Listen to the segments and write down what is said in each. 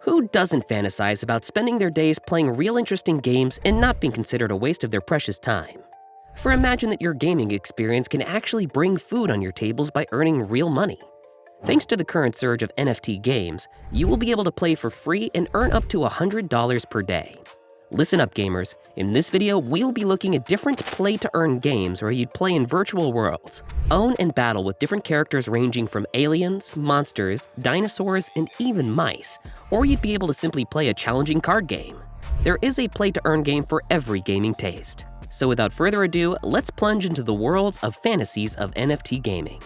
Who doesn't fantasize about spending their days playing real interesting games and not being considered a waste of their precious time? For imagine that your gaming experience can actually bring food on your tables by earning real money. Thanks to the current surge of NFT games, you will be able to play for free and earn up to $100 per day. Listen up, gamers. In this video, we'll be looking at different play-to-earn games where you'd play in virtual worlds, own and battle with different characters ranging from aliens, monsters, dinosaurs, and even mice, or you'd be able to simply play a challenging card game. There is a play-to-earn game for every gaming taste. So without further ado, let's plunge into the worlds of fantasies of NFT gaming.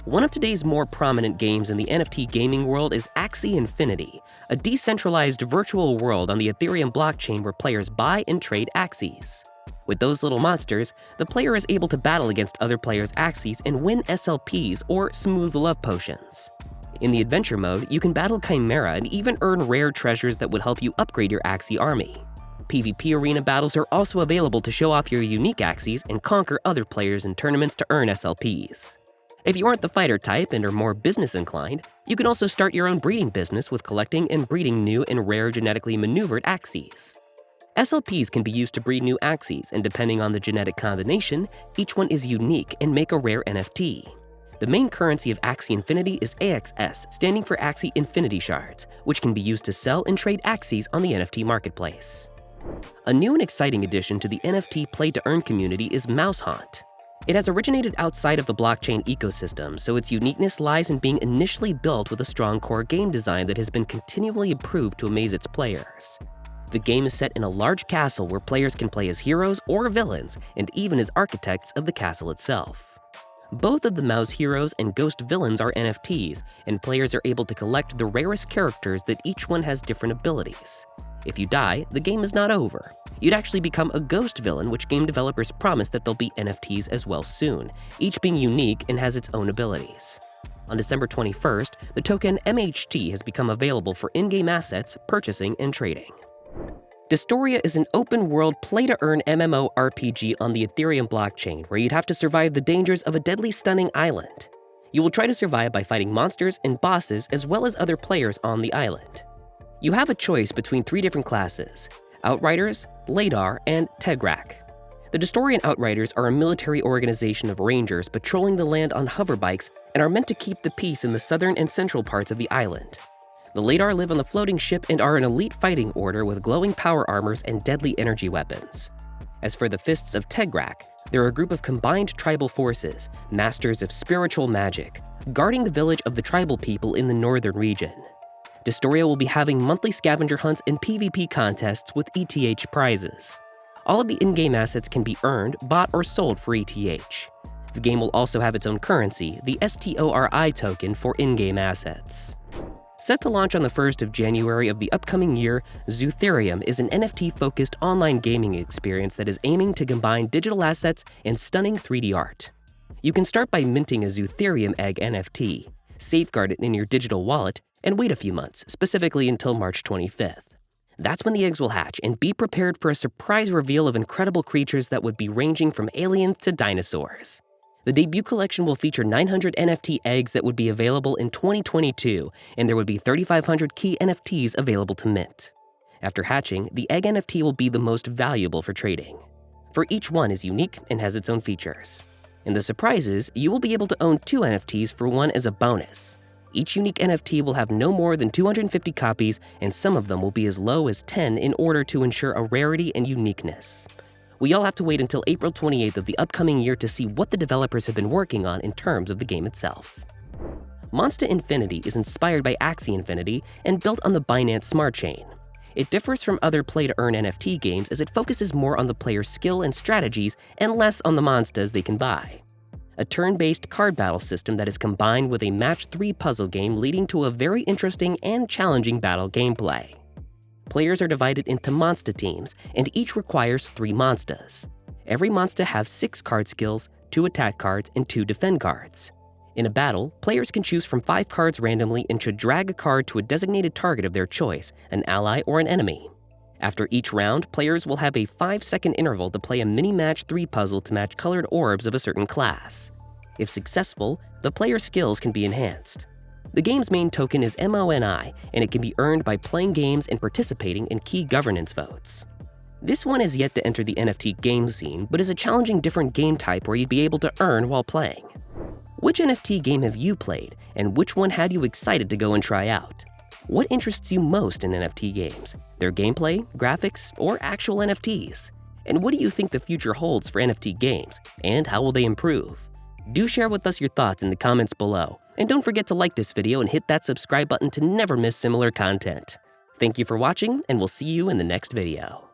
One of today's more prominent games in the NFT gaming world is Axi Infinity, a decentralized virtual world on the Ethereum blockchain where players buy and trade Axis. With those little monsters, the player is able to battle against other players' Axis and win SLPs or smooth love potions. In the adventure mode, you can battle Chimera and even earn rare treasures that would help you upgrade your Axi army. PvP arena battles are also available to show off your unique Axis and conquer other players in tournaments to earn SLPs. If you aren't the fighter type and are more business inclined, you can also start your own breeding business with collecting and breeding new and rare genetically maneuvered Axis. SLPs can be used to breed new Axis, and depending on the genetic combination, each one is unique and make a rare NFT. The main currency of Axi Infinity is AXS, standing for Axi Infinity Shards, which can be used to sell and trade Axis on the NFT marketplace. A new and exciting addition to the NFT play-to-earn community is Mouse Haunt. It has originated outside of the blockchain ecosystem, so its uniqueness lies in being initially built with a strong core game design that has been continually improved to amaze its players. The game is set in a large castle where players can play as heroes or villains, and even as architects of the castle itself. Both of the mouse heroes and ghost villains are NFTs, and players are able to collect the rarest characters that each one has different abilities. If you die, the game is not over. You'd actually become a ghost villain, which game developers promise that there'll be NFTs as well soon, each being unique and has its own abilities. On December 21st, the token MHT has become available for in-game assets, purchasing, and trading. Dystoria is an open-world play-to-earn MMORPG on the Ethereum blockchain where you'd have to survive the dangers of a deadly stunning island. You will try to survive by fighting monsters and bosses as well as other players on the island. You have a choice between 3 different classes: Outriders, Ladar, and Tegrak. The Dystorian Outriders are a military organization of rangers patrolling the land on hoverbikes and are meant to keep the peace in the southern and central parts of the island. The Ladar live on the floating ship and are an elite fighting order with glowing power armors and deadly energy weapons. As for the Fists of Tegrak, they're a group of combined tribal forces, masters of spiritual magic, guarding the village of the tribal people in the northern region. Dystoria will be having monthly scavenger hunts and PvP contests with ETH prizes. All of the in-game assets can be earned, bought, or sold for ETH. The game will also have its own currency, the STORI token for in-game assets. Set to launch on the 1st of January of the upcoming year, Zootherium is an NFT-focused online gaming experience that is aiming to combine digital assets and stunning 3D art. You can start by minting a Zootherium egg NFT, safeguard it in your digital wallet, and wait a few months, specifically until March 25th. That's when the eggs will hatch, and be prepared for a surprise reveal of incredible creatures that would be ranging from aliens to dinosaurs. The debut collection will feature 900 NFT eggs that would be available in 2022, and there would be 3,500 key NFTs available to mint. After hatching, the egg NFT will be the most valuable for trading. For each one is unique and has its own features. In the surprises, you will be able to own 2 NFTs for one as a bonus. Each unique NFT will have no more than 250 copies, and some of them will be as low as 10 in order to ensure a rarity and uniqueness. We all have to wait until April 28th of the upcoming year to see what the developers have been working on in terms of the game itself. Monsta Infinity is inspired by Axi Infinity and built on the Binance Smart Chain. It differs from other play-to-earn NFT games as it focuses more on the player's skill and strategies and less on the monstas they can buy. A turn-based card battle system that is combined with a match 3 puzzle game leading to a very interesting and challenging battle gameplay. Players are divided into Monsta teams, and each requires 3 Monstas. Every Monsta has 6 card skills, 2 attack cards, and 2 defend cards. In a battle, players can choose from 5 cards randomly and should drag a card to a designated target of their choice, an ally or an enemy. After each round, players will have a 5-second interval to play a mini-match 3 puzzle to match colored orbs of a certain class. If successful, the player's skills can be enhanced. The game's main token is MONI, and it can be earned by playing games and participating in key governance votes. This one has yet to enter the NFT Games scene, but is a challenging different game type where you'd be able to earn while playing. Which NFT game have you played, and which one had you excited to go and try out? What interests you most in NFT games? Their gameplay, graphics, or actual NFTs? And what do you think the future holds for NFT games, and how will they improve? Do share with us your thoughts in the comments below, and don't forget to like this video and hit that subscribe button to never miss similar content. Thank you for watching, and we'll see you in the next video.